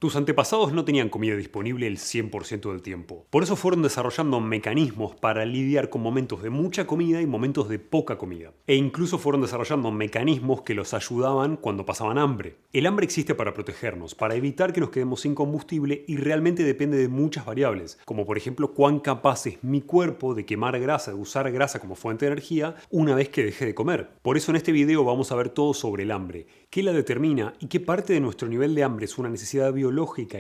Tus antepasados no tenían comida disponible el 100% del tiempo. Por eso fueron desarrollando mecanismos para lidiar con momentos de mucha comida y momentos de poca comida. E incluso fueron desarrollando mecanismos que los ayudaban cuando pasaban hambre. El hambre existe para protegernos, para evitar que nos quedemos sin combustible y realmente depende de muchas variables, como por ejemplo cuán capaz es mi cuerpo de quemar grasa, de usar grasa como fuente de energía una vez que deje de comer. Por eso en este video vamos a ver todo sobre el hambre, qué la determina y qué parte de nuestro nivel de hambre es una necesidad biológica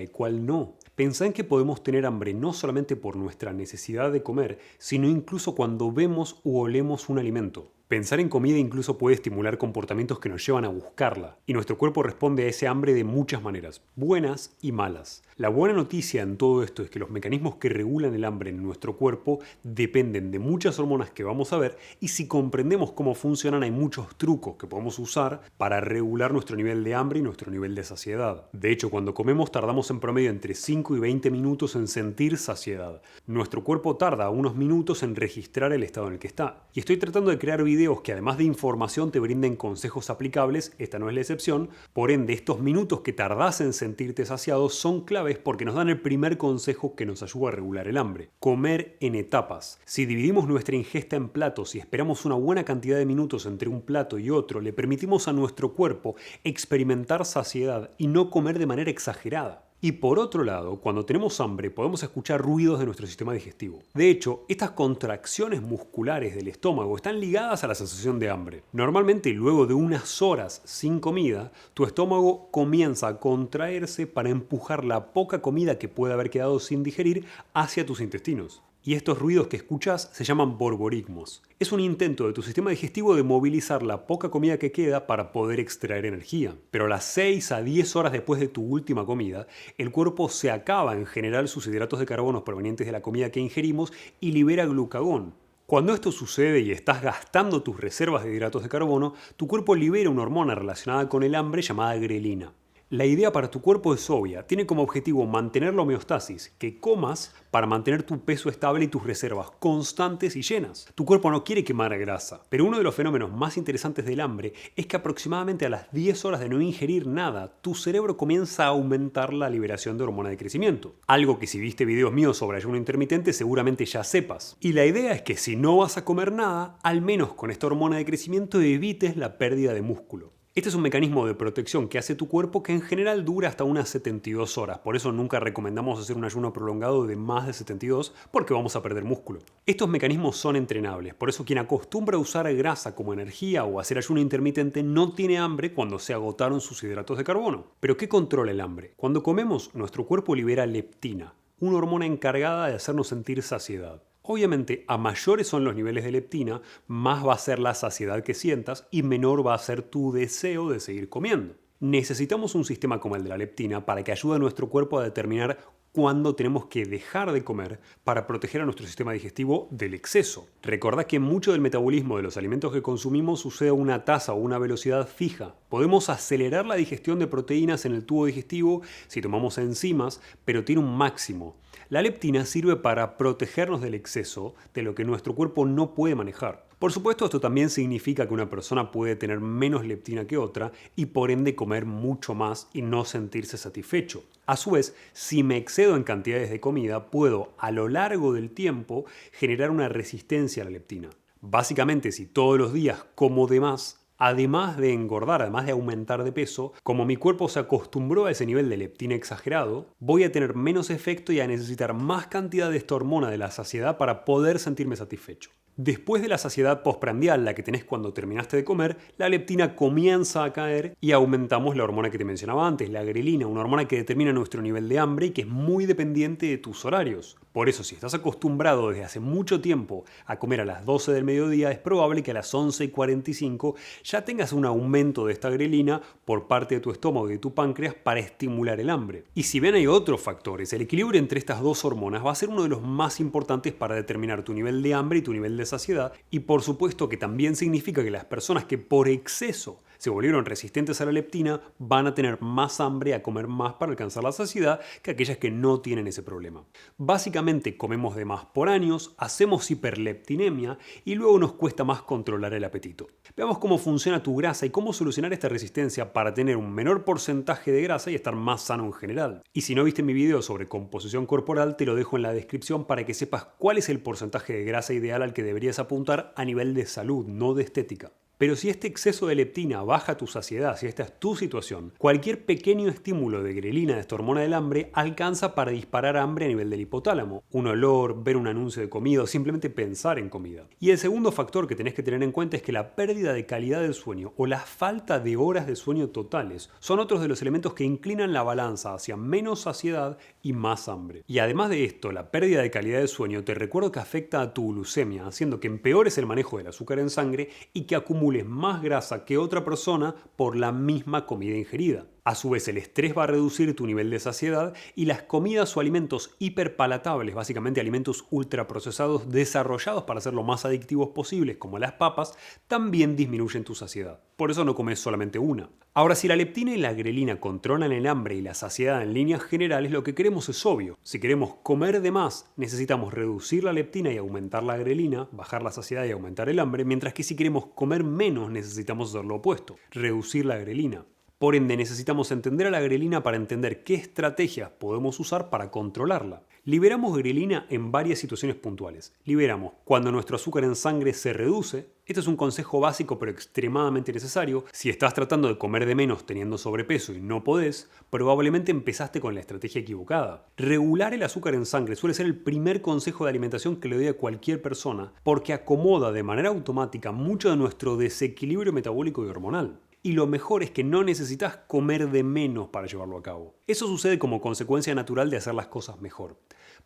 y cuál no. Pensá en que podemos tener hambre no solamente por nuestra necesidad de comer, sino incluso cuando vemos u olemos un alimento. Pensar en comida incluso puede estimular comportamientos que nos llevan a buscarla, y nuestro cuerpo responde a ese hambre de muchas maneras, buenas y malas. La buena noticia en todo esto es que los mecanismos que regulan el hambre en nuestro cuerpo dependen de muchas hormonas que vamos a ver, y si comprendemos cómo funcionan hay muchos trucos que podemos usar para regular nuestro nivel de hambre y nuestro nivel de saciedad. De hecho, cuando comemos tardamos en promedio entre 5 y 20 minutos en sentir saciedad. Nuestro cuerpo tarda unos minutos en registrar el estado en el que está. Y estoy tratando de crear videos que además de información te brinden consejos aplicables, esta no es la excepción. Por ende, estos minutos que tardás en sentirte saciado son claves porque nos dan el primer consejo que nos ayuda a regular el hambre. Comer en etapas. Si dividimos nuestra ingesta en platos y esperamos una buena cantidad de minutos entre un plato y otro, le permitimos a nuestro cuerpo experimentar saciedad y no comer de manera exagerada. Y por otro lado, cuando tenemos hambre podemos escuchar ruidos de nuestro sistema digestivo. De hecho, estas contracciones musculares del estómago están ligadas a la sensación de hambre. Normalmente, luego de unas horas sin comida, tu estómago comienza a contraerse para empujar la poca comida que puede haber quedado sin digerir hacia tus intestinos. Y estos ruidos que escuchas se llaman borborigmos. Es un intento de tu sistema digestivo de movilizar la poca comida que queda para poder extraer energía. Pero a las 6 a 10 horas después de tu última comida, el cuerpo se acaba en generar sus hidratos de carbono provenientes de la comida que ingerimos y libera glucagón. Cuando esto sucede y estás gastando tus reservas de hidratos de carbono, tu cuerpo libera una hormona relacionada con el hambre llamada grelina. La idea para tu cuerpo es obvia, tiene como objetivo mantener la homeostasis, que comas para mantener tu peso estable y tus reservas constantes y llenas. Tu cuerpo no quiere quemar grasa, pero uno de los fenómenos más interesantes del hambre es que aproximadamente a las 10 horas de no ingerir nada, tu cerebro comienza a aumentar la liberación de hormona de crecimiento. Algo que si viste videos míos sobre ayuno intermitente seguramente ya sepas. Y la idea es que si no vas a comer nada, al menos con esta hormona de crecimiento evites la pérdida de músculo. Este es un mecanismo de protección que hace tu cuerpo que en general dura hasta unas 72 horas. Por eso nunca recomendamos hacer un ayuno prolongado de más de 72 porque vamos a perder músculo. Estos mecanismos son entrenables. Por eso quien acostumbra a usar grasa como energía o hacer ayuno intermitente no tiene hambre cuando se agotaron sus hidratos de carbono. ¿Pero qué controla el hambre? Cuando comemos, nuestro cuerpo libera leptina, una hormona encargada de hacernos sentir saciedad. Obviamente, a mayores son los niveles de leptina, más va a ser la saciedad que sientas y menor va a ser tu deseo de seguir comiendo. Necesitamos un sistema como el de la leptina para que ayude a nuestro cuerpo a determinar cuándo tenemos que dejar de comer para proteger a nuestro sistema digestivo del exceso. Recordá que mucho del metabolismo de los alimentos que consumimos sucede a una tasa o una velocidad fija. Podemos acelerar la digestión de proteínas en el tubo digestivo si tomamos enzimas, pero tiene un máximo. La leptina sirve para protegernos del exceso, de lo que nuestro cuerpo no puede manejar. Por supuesto, esto también significa que una persona puede tener menos leptina que otra y por ende comer mucho más y no sentirse satisfecho. A su vez, si me excedo en cantidades de comida, puedo a lo largo del tiempo generar una resistencia a la leptina. Básicamente, si todos los días como de más, además de engordar, además de aumentar de peso, como mi cuerpo se acostumbró a ese nivel de leptina exagerado, voy a tener menos efecto y a necesitar más cantidad de esta hormona de la saciedad para poder sentirme satisfecho. Después de la saciedad postprandial, la que tenés cuando terminaste de comer, la leptina comienza a caer y aumentamos la hormona que te mencionaba antes, la grelina, una hormona que determina nuestro nivel de hambre y que es muy dependiente de tus horarios. Por eso, si estás acostumbrado desde hace mucho tiempo a comer a las 12 del mediodía, es probable que a las 11:45 ya tengas un aumento de esta grelina por parte de tu estómago y de tu páncreas para estimular el hambre. Y si bien hay otros factores, el equilibrio entre estas dos hormonas va a ser uno de los más importantes para determinar tu nivel de hambre y tu nivel de saciedad, y por supuesto que también significa que las personas que por exceso Se volvieron resistentes a la leptina, van a tener más hambre a comer más para alcanzar la saciedad que aquellas que no tienen ese problema. Básicamente comemos de más por años, hacemos hiperleptinemia y luego nos cuesta más controlar el apetito. Veamos cómo funciona tu grasa y cómo solucionar esta resistencia para tener un menor porcentaje de grasa y estar más sano en general. Y si no viste mi video sobre composición corporal, te lo dejo en la descripción para que sepas cuál es el porcentaje de grasa ideal al que deberías apuntar a nivel de salud, no de estética. Pero si este exceso de leptina baja tu saciedad, si esta es tu situación, cualquier pequeño estímulo de grelina, de esta hormona del hambre, alcanza para disparar hambre a nivel del hipotálamo. Un olor, ver un anuncio de comida o simplemente pensar en comida. Y el segundo factor que tenés que tener en cuenta es que la pérdida de calidad del sueño o la falta de horas de sueño totales son otros de los elementos que inclinan la balanza hacia menos saciedad y más hambre. Y además de esto, la pérdida de calidad del sueño te recuerdo que afecta a tu glucemia, haciendo que empeores el manejo del azúcar en sangre y que acumules más grasa que otra persona por la misma comida ingerida. A su vez, el estrés va a reducir tu nivel de saciedad y las comidas o alimentos hiperpalatables, básicamente alimentos ultraprocesados desarrollados para ser lo más adictivos posibles, como las papas, también disminuyen tu saciedad. Por eso no comes solamente una. Ahora, si la leptina y la grelina controlan el hambre y la saciedad en líneas generales, lo que queremos es obvio. Si queremos comer de más, necesitamos reducir la leptina y aumentar la grelina, bajar la saciedad y aumentar el hambre, mientras que si queremos comer menos, necesitamos hacer lo opuesto, reducir la grelina. Por ende, necesitamos entender a la grelina para entender qué estrategias podemos usar para controlarla. Liberamos grelina en varias situaciones puntuales. Liberamos cuando nuestro azúcar en sangre se reduce. Este es un consejo básico pero extremadamente necesario. Si estás tratando de comer de menos teniendo sobrepeso y no podés, probablemente empezaste con la estrategia equivocada. Regular el azúcar en sangre suele ser el primer consejo de alimentación que le doy a cualquier persona porque acomoda de manera automática mucho de nuestro desequilibrio metabólico y hormonal. Y lo mejor es que no necesitas comer de menos para llevarlo a cabo. Eso sucede como consecuencia natural de hacer las cosas mejor.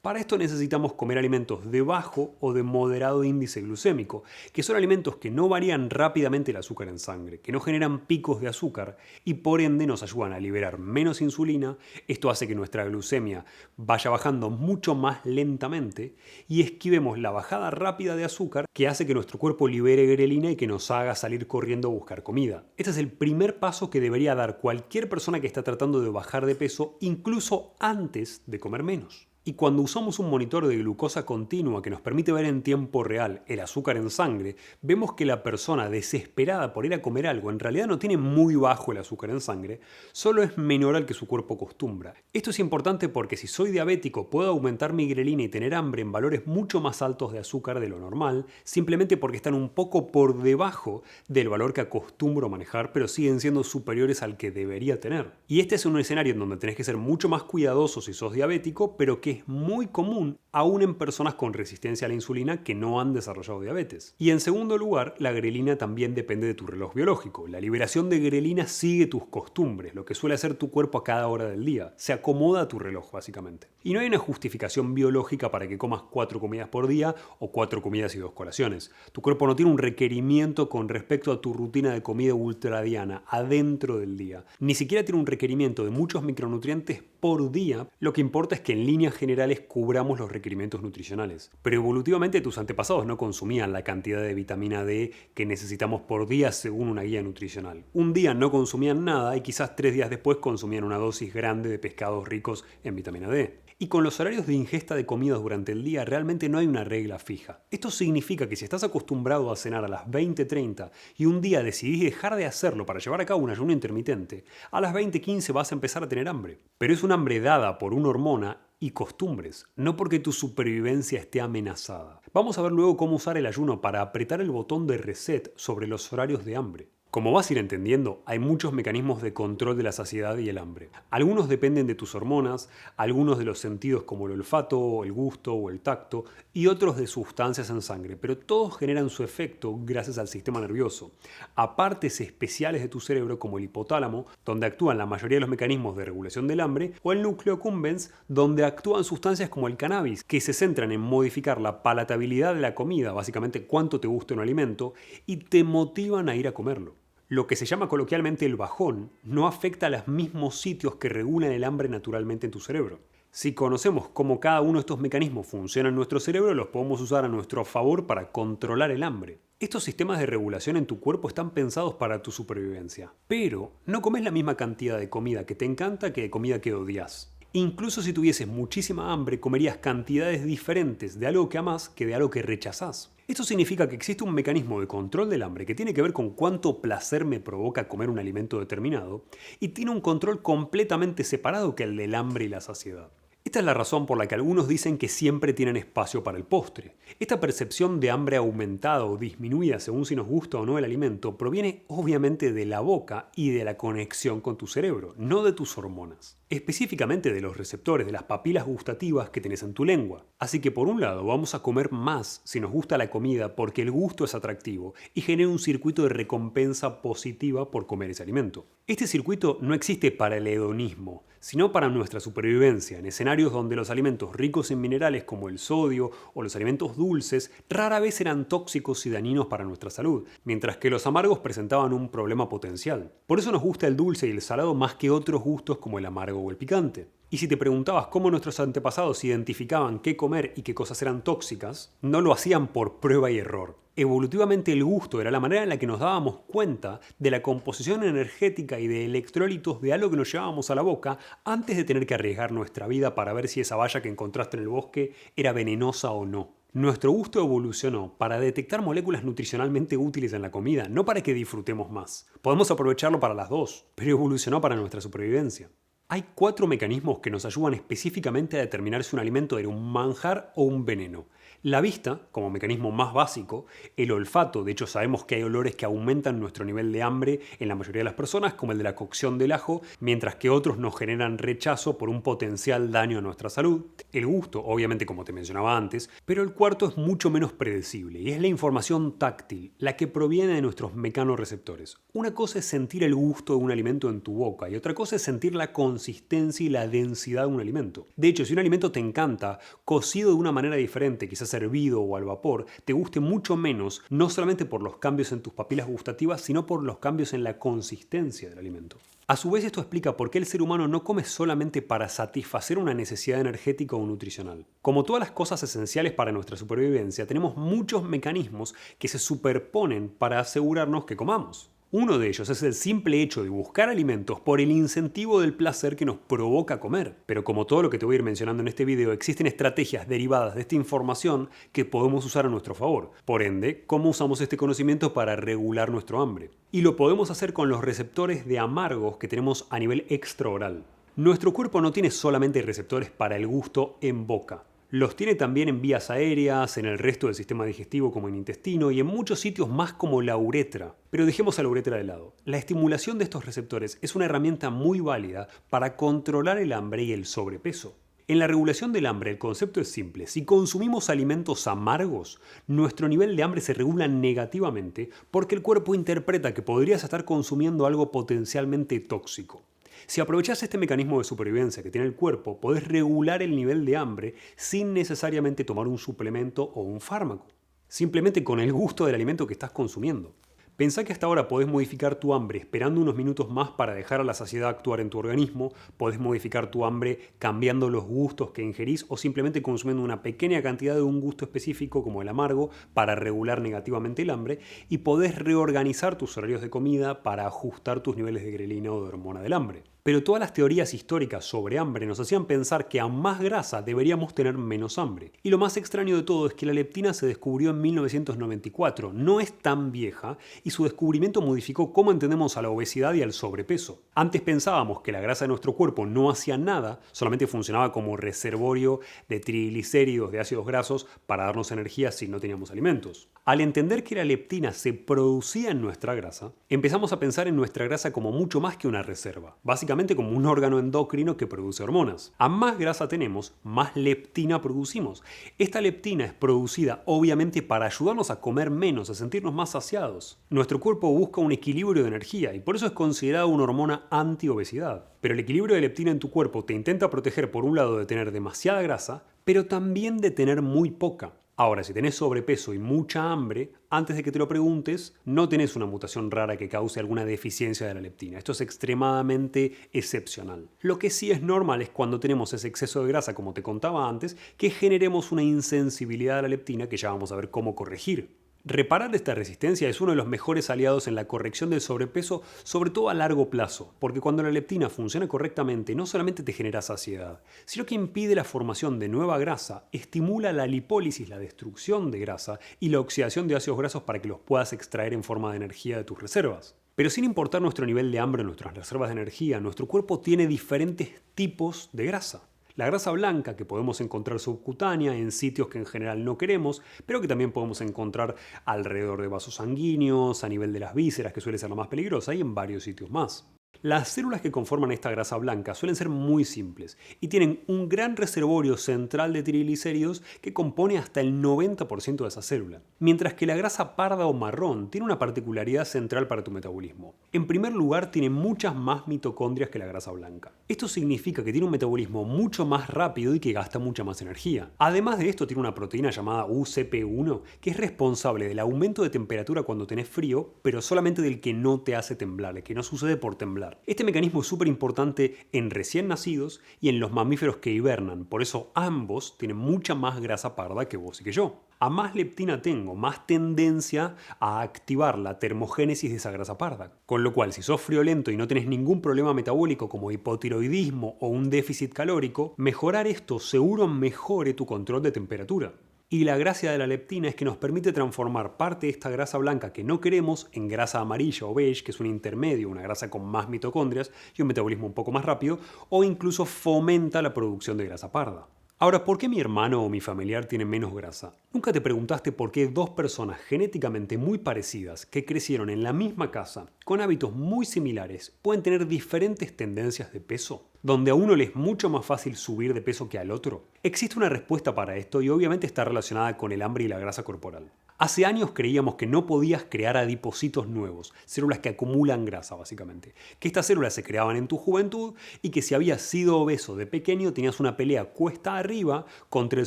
Para esto necesitamos comer alimentos de bajo o de moderado índice glucémico, que son alimentos que no varían rápidamente el azúcar en sangre, que no generan picos de azúcar y por ende nos ayudan a liberar menos insulina. Esto hace que nuestra glucemia vaya bajando mucho más lentamente y esquivemos la bajada rápida de azúcar que hace que nuestro cuerpo libere grelina y que nos haga salir corriendo a buscar comida. Este es el primer paso que debería dar cualquier persona que está tratando de bajar de peso, incluso antes de comer menos. Y cuando usamos un monitor de glucosa continua que nos permite ver en tiempo real el azúcar en sangre, vemos que la persona desesperada por ir a comer algo en realidad no tiene muy bajo el azúcar en sangre, solo es menor al que su cuerpo acostumbra. Esto es importante porque si soy diabético puedo aumentar mi grelina y tener hambre en valores mucho más altos de azúcar de lo normal, simplemente porque están un poco por debajo del valor que acostumbro manejar, pero siguen siendo superiores al que debería tener. Y este es un escenario en donde tenés que ser mucho más cuidadoso si sos diabético, pero que es muy común aún en personas con resistencia a la insulina que no han desarrollado diabetes. Y en segundo lugar, la grelina también depende de tu reloj biológico. La liberación de grelina sigue tus costumbres, lo que suele hacer tu cuerpo a cada hora del día. Se acomoda a tu reloj, básicamente. Y no hay una justificación biológica para que comas 4 comidas por día o 4 comidas y 2 colaciones. Tu cuerpo no tiene un requerimiento con respecto a tu rutina de comida ultradiana adentro del día. Ni siquiera tiene un requerimiento de muchos micronutrientes por día. Lo que importa es que en líneas generales cubramos los requerimientos nutricionales. Pero evolutivamente tus antepasados no consumían la cantidad de vitamina D que necesitamos por día según una guía nutricional. Un día no consumían nada y quizás 3 días después consumían una dosis grande de pescados ricos en vitamina D. Y con los horarios de ingesta de comidas durante el día realmente no hay una regla fija. Esto significa que si estás acostumbrado a cenar a las 20:30 y un día decidís dejar de hacerlo para llevar a cabo un ayuno intermitente, a las 20:15 vas a empezar a tener hambre. Pero es un hambre dada por una hormona y costumbres, no porque tu supervivencia esté amenazada. Vamos a ver luego cómo usar el ayuno para apretar el botón de reset sobre los horarios de hambre. Como vas a ir entendiendo, hay muchos mecanismos de control de la saciedad y el hambre. Algunos dependen de tus hormonas, algunos de los sentidos como el olfato, el gusto o el tacto, y otros de sustancias en sangre, pero todos generan su efecto gracias al sistema nervioso, a partes especiales de tu cerebro como el hipotálamo, donde actúan la mayoría de los mecanismos de regulación del hambre, o el núcleo accumbens, donde actúan sustancias como el cannabis, que se centran en modificar la palatabilidad de la comida, básicamente cuánto te gusta un alimento, y te motivan a ir a comerlo. Lo que se llama coloquialmente el bajón no afecta a los mismos sitios que regulan el hambre naturalmente en tu cerebro. Si conocemos cómo cada uno de estos mecanismos funciona en nuestro cerebro, los podemos usar a nuestro favor para controlar el hambre. Estos sistemas de regulación en tu cuerpo están pensados para tu supervivencia. Pero no comes la misma cantidad de comida que te encanta que de comida que odias. Incluso si tuvieses muchísima hambre, comerías cantidades diferentes de algo que amás que de algo que rechazás. Esto significa que existe un mecanismo de control del hambre que tiene que ver con cuánto placer me provoca comer un alimento determinado y tiene un control completamente separado que el del hambre y la saciedad. Esta es la razón por la que algunos dicen que siempre tienen espacio para el postre. Esta percepción de hambre aumentada o disminuida según si nos gusta o no el alimento proviene obviamente de la boca y de la conexión con tu cerebro, no de tus hormonas. Específicamente de los receptores de las papilas gustativas que tenés en tu lengua. Así que por un lado vamos a comer más si nos gusta la comida porque el gusto es atractivo y genera un circuito de recompensa positiva por comer ese alimento. Este circuito no existe para el hedonismo, sino para nuestra supervivencia, en escenarios donde los alimentos ricos en minerales como el sodio o los alimentos dulces rara vez eran tóxicos y dañinos para nuestra salud, mientras que los amargos presentaban un problema potencial. Por eso nos gusta el dulce y el salado más que otros gustos como el amargo o el picante. Y si te preguntabas cómo nuestros antepasados identificaban qué comer y qué cosas eran tóxicas, no lo hacían por prueba y error. Evolutivamente el gusto era la manera en la que nos dábamos cuenta de la composición energética y de electrolitos de algo que nos llevábamos a la boca antes de tener que arriesgar nuestra vida para ver si esa valla que encontraste en el bosque era venenosa o no. Nuestro gusto evolucionó para detectar moléculas nutricionalmente útiles en la comida, no para que disfrutemos más. Podemos aprovecharlo para las dos, pero evolucionó para nuestra supervivencia. Hay 4 mecanismos que nos ayudan específicamente a determinar si un alimento era un manjar o un veneno. La vista, como mecanismo más básico, el olfato, de hecho sabemos que hay olores que aumentan nuestro nivel de hambre en la mayoría de las personas, como el de la cocción del ajo, mientras que otros nos generan rechazo por un potencial daño a nuestra salud. El gusto, obviamente como te mencionaba antes, pero el cuarto es mucho menos predecible y es la información táctil, la que proviene de nuestros mecanorreceptores. Una cosa es sentir el gusto de un alimento en tu boca y otra cosa es sentir la consistencia y la densidad de un alimento. De hecho, si un alimento te encanta, cocido de una manera diferente, quizás hervido o al vapor, te guste mucho menos, no solamente por los cambios en tus papilas gustativas, sino por los cambios en la consistencia del alimento. A su vez, esto explica por qué el ser humano no come solamente para satisfacer una necesidad energética o nutricional. Como todas las cosas esenciales para nuestra supervivencia, tenemos muchos mecanismos que se superponen para asegurarnos que comamos. Uno de ellos es el simple hecho de buscar alimentos por el incentivo del placer que nos provoca comer. Pero como todo lo que te voy a ir mencionando en este video, existen estrategias derivadas de esta información que podemos usar a nuestro favor. Por ende, ¿cómo usamos este conocimiento para regular nuestro hambre? Y lo podemos hacer con los receptores de amargos que tenemos a nivel extraoral. Nuestro cuerpo no tiene solamente receptores para el gusto en boca. Los tiene también en vías aéreas, en el resto del sistema digestivo como en intestino y en muchos sitios más como la uretra. Pero dejemos a la uretra de lado. La estimulación de estos receptores es una herramienta muy válida para controlar el hambre y el sobrepeso. En la regulación del hambre el concepto es simple. Si consumimos alimentos amargos, nuestro nivel de hambre se regula negativamente porque el cuerpo interpreta que podrías estar consumiendo algo potencialmente tóxico. Si aprovechás este mecanismo de supervivencia que tiene el cuerpo, podés regular el nivel de hambre sin necesariamente tomar un suplemento o un fármaco. Simplemente con el gusto del alimento que estás consumiendo. Pensá que hasta ahora podés modificar tu hambre esperando unos minutos más para dejar a la saciedad actuar en tu organismo, podés modificar tu hambre cambiando los gustos que ingerís o simplemente consumiendo una pequeña cantidad de un gusto específico como el amargo para regular negativamente el hambre y podés reorganizar tus horarios de comida para ajustar tus niveles de grelina o de hormona del hambre. Pero todas las teorías históricas sobre hambre nos hacían pensar que a más grasa deberíamos tener menos hambre. Y lo más extraño de todo es que la leptina se descubrió en 1994, no es tan vieja, y su descubrimiento modificó cómo entendemos a la obesidad y al sobrepeso. Antes pensábamos que la grasa de nuestro cuerpo no hacía nada, solamente funcionaba como reservorio de triglicéridos, de ácidos grasos, para darnos energía si no teníamos alimentos. Al entender que la leptina se producía en nuestra grasa, empezamos a pensar en nuestra grasa como mucho más que una reserva. Básicamente como un órgano endocrino que produce hormonas. A más grasa tenemos, más leptina producimos. Esta leptina es producida obviamente para ayudarnos a comer menos, a sentirnos más saciados. Nuestro cuerpo busca un equilibrio de energía y por eso es considerada una hormona anti-obesidad. Pero el equilibrio de leptina en tu cuerpo te intenta proteger por un lado de tener demasiada grasa, pero también de tener muy poca. Ahora, si tenés sobrepeso y mucha hambre, antes de que te lo preguntes, no tenés una mutación rara que cause alguna deficiencia de la leptina. Esto es extremadamente excepcional. Lo que sí es normal es cuando tenemos ese exceso de grasa, como te contaba antes, que generemos una insensibilidad a la leptina que ya vamos a ver cómo corregir. Reparar esta resistencia es uno de los mejores aliados en la corrección del sobrepeso, sobre todo a largo plazo, porque cuando la leptina funciona correctamente no solamente te genera saciedad, sino que impide la formación de nueva grasa, estimula la lipólisis, la destrucción de grasa y la oxidación de ácidos grasos para que los puedas extraer en forma de energía de tus reservas. Pero sin importar nuestro nivel de hambre o nuestras reservas de energía, nuestro cuerpo tiene diferentes tipos de grasa. La grasa blanca que podemos encontrar subcutánea en sitios que en general no queremos, pero que también podemos encontrar alrededor de vasos sanguíneos, a nivel de las vísceras, que suele ser la más peligrosa, y en varios sitios más. Las células que conforman esta grasa blanca suelen ser muy simples y tienen un gran reservorio central de triglicéridos que compone hasta el 90% de esa célula, mientras que la grasa parda o marrón tiene una particularidad central para tu metabolismo. En primer lugar, tiene muchas más mitocondrias que la grasa blanca. Esto significa que tiene un metabolismo mucho más rápido y que gasta mucha más energía. Además de esto, tiene una proteína llamada UCP1 que es responsable del aumento de temperatura cuando tenés frío, pero solamente del que no te hace temblar, el que no sucede por temblar. Este mecanismo es súper importante en recién nacidos y en los mamíferos que hibernan, por eso ambos tienen mucha más grasa parda que vos y que yo. A más leptina tengo, más tendencia a activar la termogénesis de esa grasa parda. Con lo cual, si sos friolento y no tenés ningún problema metabólico como hipotiroidismo o un déficit calórico, mejorar esto seguro mejore tu control de temperatura. Y la gracia de la leptina es que nos permite transformar parte de esta grasa blanca que no queremos en grasa amarilla o beige, que es un intermedio, una grasa con más mitocondrias y un metabolismo un poco más rápido, o incluso fomenta la producción de grasa parda. Ahora, ¿por qué mi hermano o mi familiar tiene menos grasa? ¿Nunca te preguntaste por qué dos personas genéticamente muy parecidas que crecieron en la misma casa, con hábitos muy similares, pueden tener diferentes tendencias de peso? Donde a uno le es mucho más fácil subir de peso que al otro. Existe una respuesta para esto y obviamente está relacionada con el hambre y la grasa corporal. Hace años creíamos que no podías crear adipocitos nuevos, células que acumulan grasa básicamente. Que estas células se creaban en tu juventud y que si habías sido obeso de pequeño tenías una pelea cuesta arriba contra el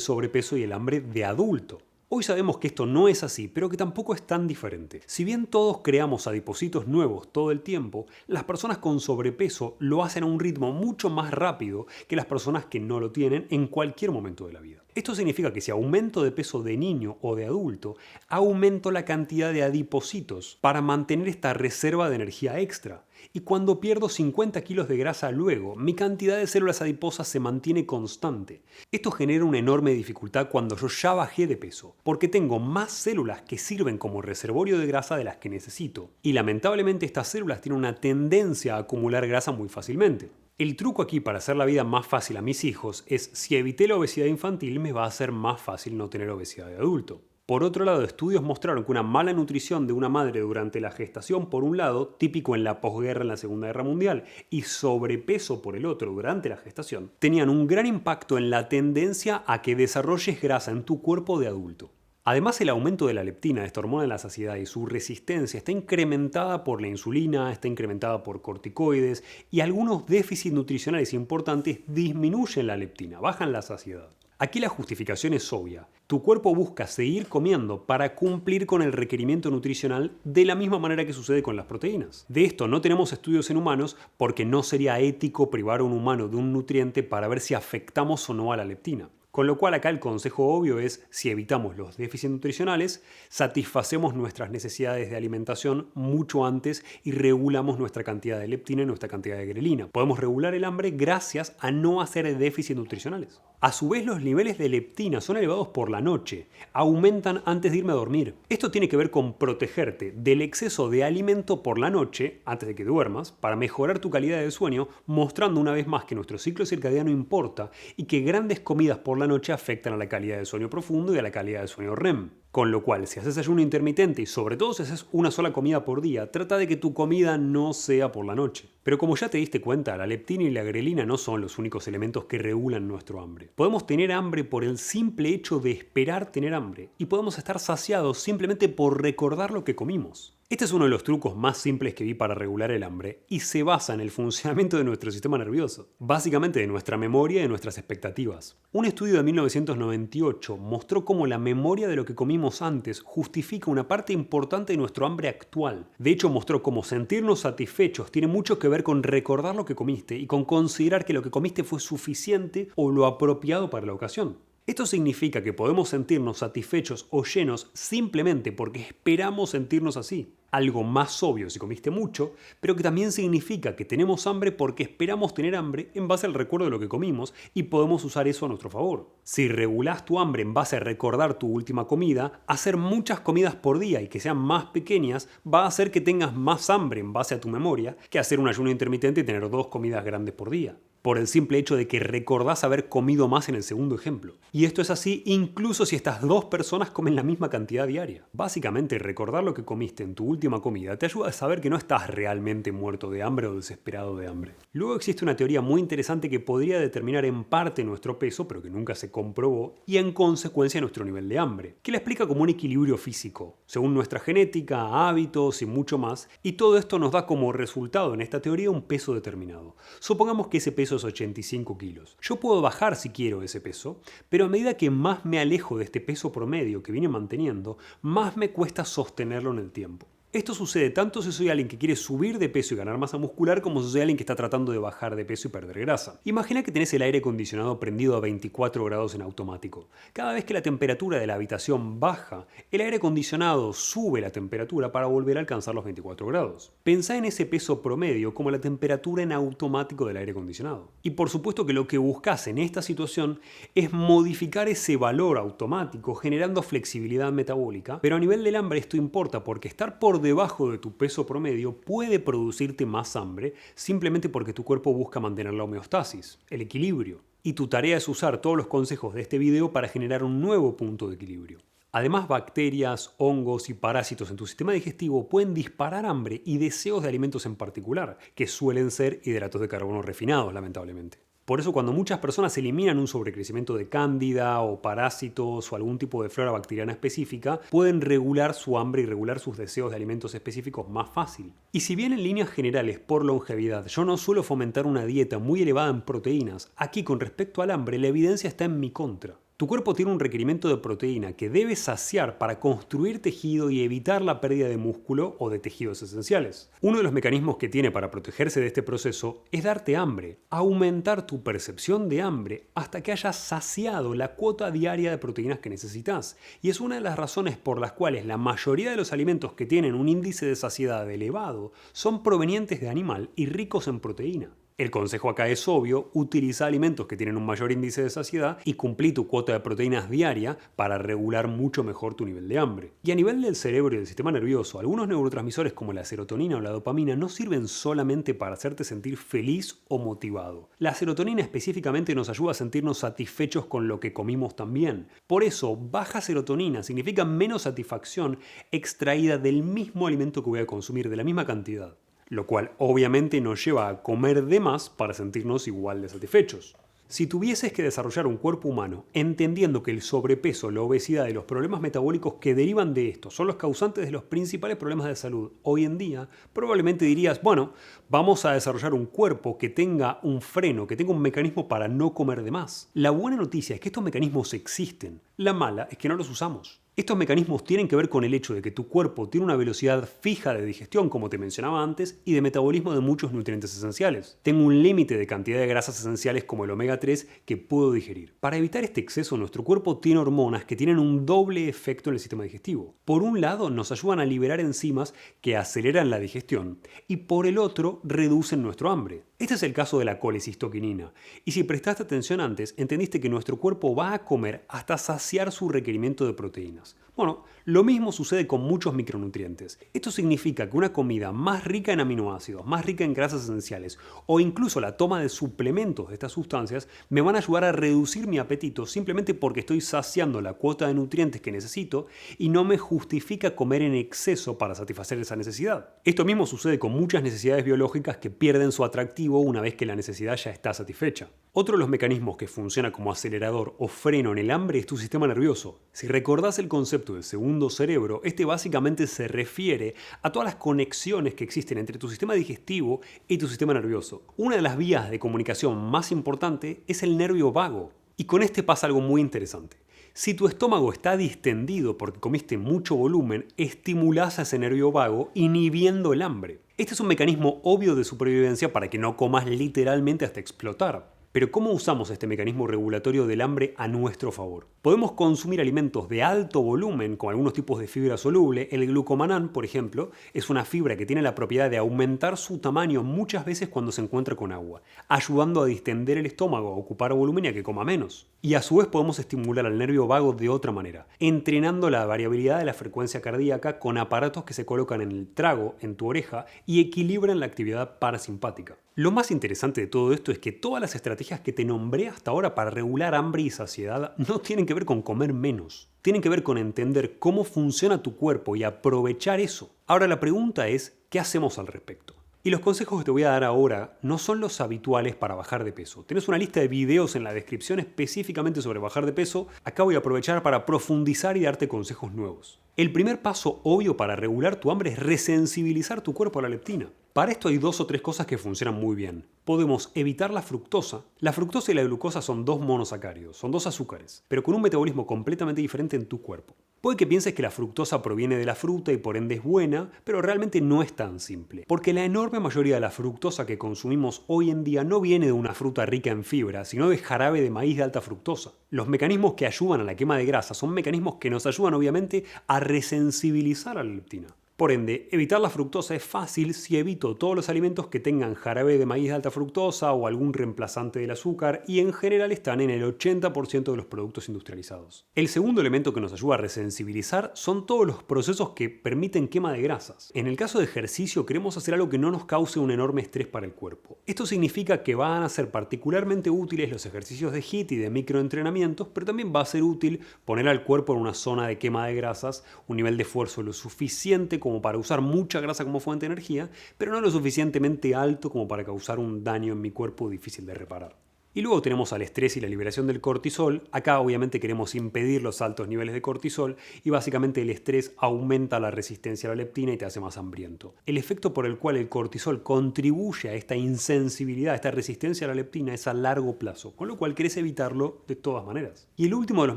sobrepeso y el hambre de adulto. Hoy sabemos que esto no es así, pero que tampoco es tan diferente. Si bien todos creamos adipocitos nuevos todo el tiempo, las personas con sobrepeso lo hacen a un ritmo mucho más rápido que las personas que no lo tienen en cualquier momento de la vida. Esto significa que si aumento de peso de niño o de adulto, aumento la cantidad de adipocitos para mantener esta reserva de energía extra. Y cuando pierdo 50 kilos de grasa luego, mi cantidad de células adiposas se mantiene constante. Esto genera una enorme dificultad cuando yo ya bajé de peso, porque tengo más células que sirven como reservorio de grasa de las que necesito. Y lamentablemente estas células tienen una tendencia a acumular grasa muy fácilmente. El truco aquí para hacer la vida más fácil a mis hijos es si evité la obesidad infantil me va a ser más fácil no tener obesidad de adulto. Por otro lado, estudios mostraron que una mala nutrición de una madre durante la gestación por un lado, típico en la posguerra en la Segunda Guerra Mundial, y sobrepeso por el otro durante la gestación, tenían un gran impacto en la tendencia a que desarrolles grasa en tu cuerpo de adulto. Además, el aumento de la leptina, esta hormona de la saciedad, y su resistencia está incrementada por la insulina, está incrementada por corticoides y algunos déficits nutricionales importantes disminuyen la leptina, bajan la saciedad. Aquí la justificación es obvia. Tu cuerpo busca seguir comiendo para cumplir con el requerimiento nutricional de la misma manera que sucede con las proteínas. De esto no tenemos estudios en humanos porque no sería ético privar a un humano de un nutriente para ver si afectamos o no a la leptina. Con lo cual acá el consejo obvio es, si evitamos los déficits nutricionales, satisfacemos nuestras necesidades de alimentación mucho antes y regulamos nuestra cantidad de leptina y nuestra cantidad de grelina. Podemos regular el hambre gracias a no hacer déficits nutricionales. A su vez, los niveles de leptina son elevados por la noche, aumentan antes de irme a dormir. Esto tiene que ver con protegerte del exceso de alimento por la noche, antes de que duermas, para mejorar tu calidad de sueño, mostrando una vez más que nuestro ciclo circadiano importa y que grandes comidas por la noche afectan a la calidad de sueño profundo y a la calidad de sueño REM. Con lo cual, si haces ayuno intermitente y sobre todo si haces una sola comida por día, trata de que tu comida no sea por la noche. Pero como ya te diste cuenta, la leptina y la grelina no son los únicos elementos que regulan nuestro hambre. Podemos tener hambre por el simple hecho de esperar tener hambre y podemos estar saciados simplemente por recordar lo que comimos. Este es uno de los trucos más simples que vi para regular el hambre y se basa en el funcionamiento de nuestro sistema nervioso, básicamente de nuestra memoria y de nuestras expectativas. Un estudio de 1998 mostró cómo la memoria de lo que comimos antes justifica una parte importante de nuestro hambre actual. De hecho, mostró cómo sentirnos satisfechos tiene mucho que ver con recordar lo que comiste y con considerar que lo que comiste fue suficiente o lo apropiado para la ocasión. Esto significa que podemos sentirnos satisfechos o llenos simplemente porque esperamos sentirnos así. Algo más obvio si comiste mucho, pero que también significa que tenemos hambre porque esperamos tener hambre en base al recuerdo de lo que comimos y podemos usar eso a nuestro favor. Si regulás tu hambre en base a recordar tu última comida, hacer muchas comidas por día y que sean más pequeñas va a hacer que tengas más hambre en base a tu memoria que hacer un ayuno intermitente y tener 2 comidas grandes por día. Por el simple hecho de que recordás haber comido más en el segundo ejemplo. Y esto es así incluso si estas 2 personas comen la misma cantidad diaria. Básicamente, recordar lo que comiste en tu última comida te ayuda a saber que no estás realmente muerto de hambre o desesperado de hambre. Luego existe una teoría muy interesante que podría determinar en parte nuestro peso, pero que nunca se comprobó, y en consecuencia nuestro nivel de hambre, que la explica como un equilibrio físico, según nuestra genética, hábitos y mucho más, y todo esto nos da como resultado en esta teoría un peso determinado. Supongamos que ese peso es 85 kilos. Yo puedo bajar si quiero ese peso, pero a medida que más me alejo de este peso promedio que vine manteniendo, más me cuesta sostenerlo en el tiempo. Esto sucede tanto si soy alguien que quiere subir de peso y ganar masa muscular como si soy alguien que está tratando de bajar de peso y perder grasa. Imagina que tenés el aire acondicionado prendido a 24 grados en automático. Cada vez que la temperatura de la habitación baja, el aire acondicionado sube la temperatura para volver a alcanzar los 24 grados. Pensá en ese peso promedio como la temperatura en automático del aire acondicionado. Y por supuesto que lo que buscas en esta situación es modificar ese valor automático generando flexibilidad metabólica, pero a nivel del hambre esto importa porque estar por debajo de tu peso promedio puede producirte más hambre simplemente porque tu cuerpo busca mantener la homeostasis, el equilibrio. Y tu tarea es usar todos los consejos de este video para generar un nuevo punto de equilibrio. Además, bacterias, hongos y parásitos en tu sistema digestivo pueden disparar hambre y deseos de alimentos en particular, que suelen ser hidratos de carbono refinados, lamentablemente. Por eso cuando muchas personas eliminan un sobrecrecimiento de cándida o parásitos o algún tipo de flora bacteriana específica, pueden regular su hambre y regular sus deseos de alimentos específicos más fácil. Y si bien en líneas generales por longevidad yo no suelo fomentar una dieta muy elevada en proteínas, aquí con respecto al hambre la evidencia está en mi contra. Tu cuerpo tiene un requerimiento de proteína que debe saciar para construir tejido y evitar la pérdida de músculo o de tejidos esenciales. Uno de los mecanismos que tiene para protegerse de este proceso es darte hambre, aumentar tu percepción de hambre hasta que hayas saciado la cuota diaria de proteínas que necesitas. Y es una de las razones por las cuales la mayoría de los alimentos que tienen un índice de saciedad elevado son provenientes de animal y ricos en proteína. El consejo acá es obvio, utiliza alimentos que tienen un mayor índice de saciedad y cumplí tu cuota de proteínas diaria para regular mucho mejor tu nivel de hambre. Y a nivel del cerebro y del sistema nervioso, algunos neurotransmisores como la serotonina o la dopamina no sirven solamente para hacerte sentir feliz o motivado. La serotonina específicamente nos ayuda a sentirnos satisfechos con lo que comimos también. Por eso, baja serotonina significa menos satisfacción extraída del mismo alimento que voy a consumir, de la misma cantidad. Lo cual obviamente nos lleva a comer de más para sentirnos igual de satisfechos. Si tuvieses que desarrollar un cuerpo humano entendiendo que el sobrepeso, la obesidad y los problemas metabólicos que derivan de esto son los causantes de los principales problemas de salud hoy en día, probablemente dirías, bueno, vamos a desarrollar un cuerpo que tenga un freno, que tenga un mecanismo para no comer de más. La buena noticia es que estos mecanismos existen, la mala es que no los usamos. Estos mecanismos tienen que ver con el hecho de que tu cuerpo tiene una velocidad fija de digestión, como te mencionaba antes, y de metabolismo de muchos nutrientes esenciales. Tengo un límite de cantidad de grasas esenciales como el omega 3 que puedo digerir. Para evitar este exceso, nuestro cuerpo tiene hormonas que tienen un doble efecto en el sistema digestivo. Por un lado, nos ayudan a liberar enzimas que aceleran la digestión, y por el otro, reducen nuestro hambre. Este es el caso de la colecistoquinina, y si prestaste atención antes, entendiste que nuestro cuerpo va a comer hasta saciar su requerimiento de proteínas. Bueno, lo mismo sucede con muchos micronutrientes. Esto significa que una comida más rica en aminoácidos, más rica en grasas esenciales o incluso la toma de suplementos de estas sustancias me van a ayudar a reducir mi apetito simplemente porque estoy saciando la cuota de nutrientes que necesito y no me justifica comer en exceso para satisfacer esa necesidad. Esto mismo sucede con muchas necesidades biológicas que pierden su atractivo una vez que la necesidad ya está satisfecha. Otro de los mecanismos que funciona como acelerador o freno en el hambre es tu sistema nervioso. Si recordás el concepto de segundo cerebro, este básicamente se refiere a todas las conexiones que existen entre tu sistema digestivo y tu sistema nervioso. Una de las vías de comunicación más importante es el nervio vago. Y con este pasa algo muy interesante. Si tu estómago está distendido porque comiste mucho volumen, estimulás a ese nervio vago inhibiendo el hambre. Este es un mecanismo obvio de supervivencia para que no comas literalmente hasta explotar. Pero ¿cómo usamos este mecanismo regulatorio del hambre a nuestro favor? Podemos consumir alimentos de alto volumen con algunos tipos de fibra soluble. El glucomanán, por ejemplo, es una fibra que tiene la propiedad de aumentar su tamaño muchas veces cuando se encuentra con agua, ayudando a distender el estómago, a ocupar volumen y a que coma menos. Y a su vez podemos estimular al nervio vago de otra manera, entrenando la variabilidad de la frecuencia cardíaca con aparatos que se colocan en el trago, en tu oreja, y equilibran la actividad parasimpática. Lo más interesante de todo esto es que todas las estrategias que te nombré hasta ahora para regular hambre y saciedad no tienen que ver con comer menos. Tienen que ver con entender cómo funciona tu cuerpo y aprovechar eso. Ahora la pregunta es, ¿qué hacemos al respecto? Y los consejos que te voy a dar ahora no son los habituales para bajar de peso. Tienes una lista de videos en la descripción específicamente sobre bajar de peso. Acá voy a aprovechar para profundizar y darte consejos nuevos. El primer paso obvio para regular tu hambre es resensibilizar tu cuerpo a la leptina. Para esto hay 2 o 3 cosas que funcionan muy bien. Podemos evitar la fructosa. La fructosa y la glucosa son 2 monosacáridos, son 2 azúcares, pero con un metabolismo completamente diferente en tu cuerpo. Puede que pienses que la fructosa proviene de la fruta y por ende es buena, pero realmente no es tan simple. Porque la enorme mayoría de la fructosa que consumimos hoy en día no viene de una fruta rica en fibra, sino de jarabe de maíz de alta fructosa. Los mecanismos que ayudan a la quema de grasa son mecanismos que nos ayudan obviamente a resensibilizar a la leptina. Por ende, evitar la fructosa es fácil si evito todos los alimentos que tengan jarabe de maíz de alta fructosa o algún reemplazante del azúcar, y en general están en el 80% de los productos industrializados. El segundo elemento que nos ayuda a resensibilizar son todos los procesos que permiten quema de grasas. En el caso de ejercicio queremos hacer algo que no nos cause un enorme estrés para el cuerpo. Esto significa que van a ser particularmente útiles los ejercicios de HIIT y de microentrenamientos, pero también va a ser útil poner al cuerpo en una zona de quema de grasas, un nivel de esfuerzo lo suficiente como para usar mucha grasa como fuente de energía, pero no lo suficientemente alto como para causar un daño en mi cuerpo difícil de reparar. Y luego tenemos al estrés y la liberación del cortisol. Acá obviamente queremos impedir los altos niveles de cortisol y básicamente el estrés aumenta la resistencia a la leptina y te hace más hambriento. El efecto por el cual el cortisol contribuye a esta insensibilidad, a esta resistencia a la leptina es a largo plazo, con lo cual querés evitarlo de todas maneras. Y el último de los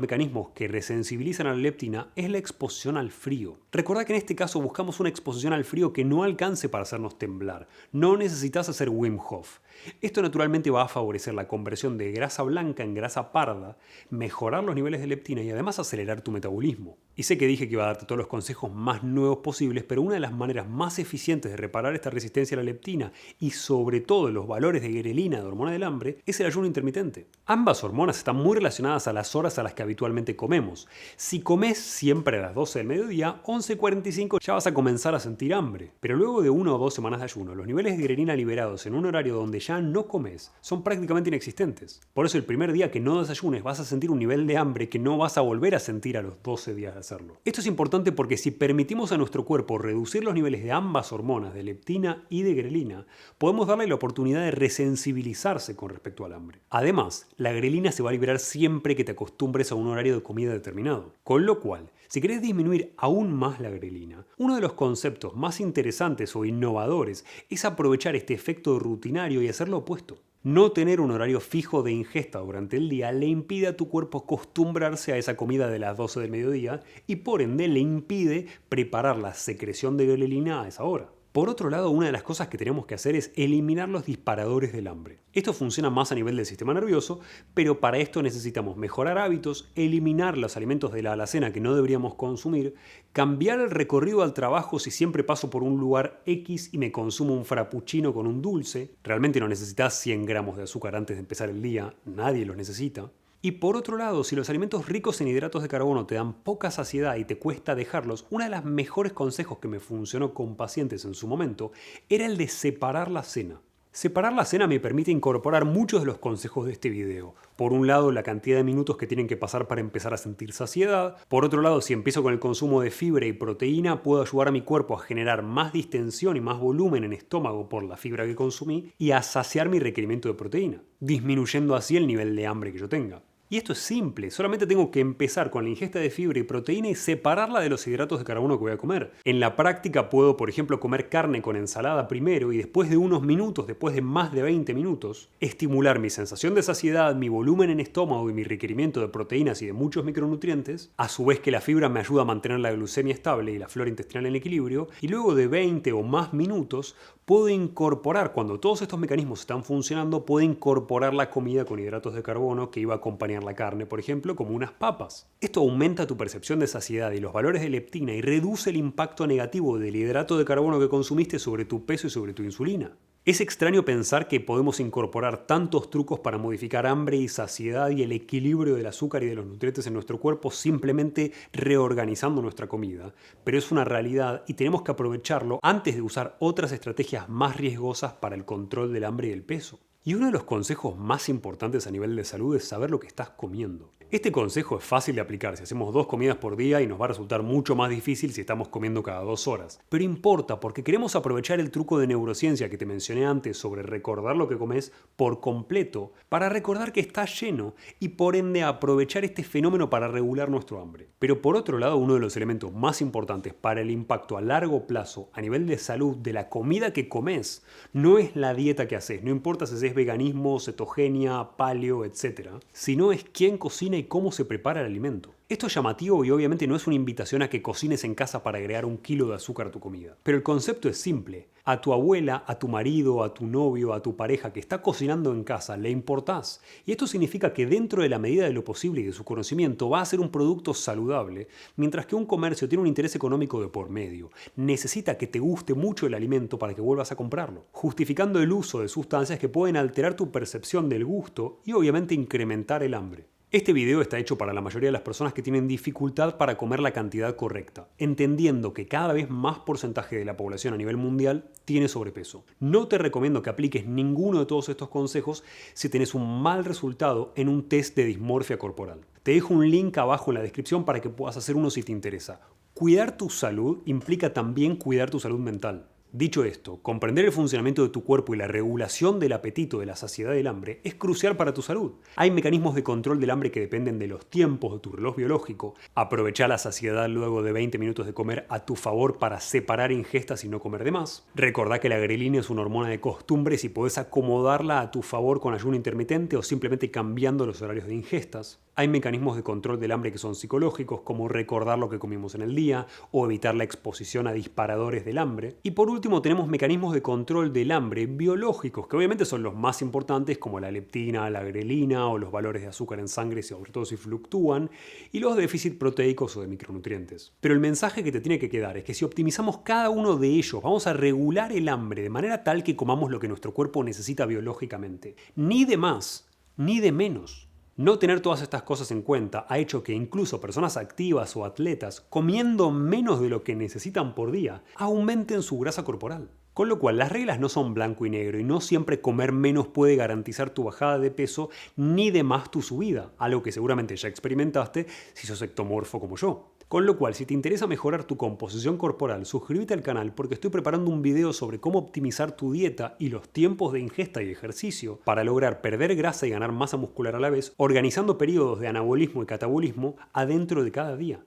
mecanismos que resensibilizan a la leptina es la exposición al frío. Recordá que en este caso buscamos una exposición al frío que no alcance para hacernos temblar. No necesitas hacer Wim Hof. Esto naturalmente va a favorecer la conversión de grasa blanca en grasa parda, mejorar los niveles de leptina y además acelerar tu metabolismo. Y sé que dije que iba a darte todos los consejos más nuevos posibles, pero una de las maneras más eficientes de reparar esta resistencia a la leptina y sobre todo los valores de grelina, de hormona del hambre, es el ayuno intermitente. Ambas hormonas están muy relacionadas a las horas a las que habitualmente comemos. Si comes siempre a las 12 del mediodía, 11:45 ya vas a comenzar a sentir hambre. Pero luego de 1 o 2 semanas de ayuno, los niveles de grelina liberados en un horario donde ya no comes son prácticamente inexistentes. Por eso el primer día que no desayunes vas a sentir un nivel de hambre que no vas a volver a sentir a los 12 días de hacerlo. Esto es importante porque si permitimos a nuestro cuerpo reducir los niveles de ambas hormonas, de leptina y de grelina, podemos darle la oportunidad de resensibilizarse con respecto al hambre. Además, la grelina se va a liberar siempre que te acostumbres a un horario de comida determinado. Con lo cual, si querés disminuir aún más la grelina, uno de los conceptos más interesantes o innovadores es aprovechar este efecto rutinario y hacer lo opuesto. No tener un horario fijo de ingesta durante el día le impide a tu cuerpo acostumbrarse a esa comida de las 12 del mediodía y por ende le impide preparar la secreción de grelina a esa hora. Por otro lado, una de las cosas que tenemos que hacer es eliminar los disparadores del hambre. Esto funciona más a nivel del sistema nervioso, pero para esto necesitamos mejorar hábitos, eliminar los alimentos de la alacena que no deberíamos consumir, cambiar el recorrido al trabajo si siempre paso por un lugar X y me consumo un frappuccino con un dulce. Realmente no necesitas 100 gramos de azúcar antes de empezar el día, nadie los necesita. Y por otro lado, si los alimentos ricos en hidratos de carbono te dan poca saciedad y te cuesta dejarlos, uno de los mejores consejos que me funcionó con pacientes en su momento era el de separar la cena. Separar la cena me permite incorporar muchos de los consejos de este video. Por un lado, la cantidad de minutos que tienen que pasar para empezar a sentir saciedad. Por otro lado, si empiezo con el consumo de fibra y proteína, puedo ayudar a mi cuerpo a generar más distensión y más volumen en estómago por la fibra que consumí y a saciar mi requerimiento de proteína, disminuyendo así el nivel de hambre que yo tenga. Y esto es simple, solamente tengo que empezar con la ingesta de fibra y proteína y separarla de los hidratos de carbono que voy a comer. En la práctica puedo, por ejemplo, comer carne con ensalada primero y después de unos minutos, después de más de 20 minutos, estimular mi sensación de saciedad, mi volumen en estómago y mi requerimiento de proteínas y de muchos micronutrientes, a su vez que la fibra me ayuda a mantener la glucemia estable y la flora intestinal en equilibrio, y luego de 20 o más minutos puedo incorporar, cuando todos estos mecanismos están funcionando, puedo incorporar la comida con hidratos de carbono que iba a acompañar la carne, por ejemplo, como unas papas. Esto aumenta tu percepción de saciedad y los valores de leptina y reduce el impacto negativo del hidrato de carbono que consumiste sobre tu peso y sobre tu insulina. Es extraño pensar que podemos incorporar tantos trucos para modificar hambre y saciedad y el equilibrio del azúcar y de los nutrientes en nuestro cuerpo simplemente reorganizando nuestra comida, pero es una realidad y tenemos que aprovecharlo antes de usar otras estrategias más riesgosas para el control del hambre y el peso. Y uno de los consejos más importantes a nivel de salud es saber lo que estás comiendo. Este consejo es fácil de aplicar si hacemos 2 comidas por día y nos va a resultar mucho más difícil si estamos comiendo cada 2 horas. Pero importa porque queremos aprovechar el truco de neurociencia que te mencioné antes sobre recordar lo que comes por completo para recordar que estás lleno y por ende aprovechar este fenómeno para regular nuestro hambre. Pero por otro lado, uno de los elementos más importantes para el impacto a largo plazo a nivel de salud de la comida que comes no es la dieta que haces, no importa si es veganismo, cetogenia, paleo, etc., sino es quién cocina y cómo se prepara el alimento. Esto es llamativo y obviamente no es una invitación a que cocines en casa para agregar 1 kilo de azúcar a tu comida. Pero el concepto es simple. A tu abuela, a tu marido, a tu novio, a tu pareja que está cocinando en casa, le importás. Y esto significa que dentro de la medida de lo posible y de su conocimiento va a ser un producto saludable, mientras que un comercio tiene un interés económico de por medio. Necesita que te guste mucho el alimento para que vuelvas a comprarlo, justificando el uso de sustancias que pueden alterar tu percepción del gusto y obviamente incrementar el hambre. Este video está hecho para la mayoría de las personas que tienen dificultad para comer la cantidad correcta, entendiendo que cada vez más porcentaje de la población a nivel mundial tiene sobrepeso. No te recomiendo que apliques ninguno de todos estos consejos si tenés un mal resultado en un test de dismorfia corporal. Te dejo un link abajo en la descripción para que puedas hacer uno si te interesa. Cuidar tu salud implica también cuidar tu salud mental. Dicho esto, comprender el funcionamiento de tu cuerpo y la regulación del apetito, de la saciedad del hambre, es crucial para tu salud. Hay mecanismos de control del hambre que dependen de los tiempos de tu reloj biológico. Aprovechar la saciedad luego de 20 minutos de comer a tu favor para separar ingestas y no comer de más. Recordá que la grelina es una hormona de costumbres y podés acomodarla a tu favor con ayuno intermitente o simplemente cambiando los horarios de ingestas. Hay mecanismos de control del hambre que son psicológicos, como recordar lo que comimos en el día o evitar la exposición a disparadores del hambre. Y por último tenemos mecanismos de control del hambre biológicos, que obviamente son los más importantes, como la leptina, la grelina o los valores de azúcar en sangre, sobre todo si fluctúan, y los déficits proteicos o de micronutrientes. Pero el mensaje que te tiene que quedar es que si optimizamos cada uno de ellos, vamos a regular el hambre de manera tal que comamos lo que nuestro cuerpo necesita biológicamente. Ni de más, ni de menos. No tener todas estas cosas en cuenta ha hecho que incluso personas activas o atletas, comiendo menos de lo que necesitan por día, aumenten su grasa corporal. Con lo cual, las reglas no son blanco y negro y no siempre comer menos puede garantizar tu bajada de peso ni de más tu subida, algo que seguramente ya experimentaste si sos ectomorfo como yo. Con lo cual, si te interesa mejorar tu composición corporal, suscríbete al canal porque estoy preparando un video sobre cómo optimizar tu dieta y los tiempos de ingesta y ejercicio para lograr perder grasa y ganar masa muscular a la vez, organizando periodos de anabolismo y catabolismo adentro de cada día.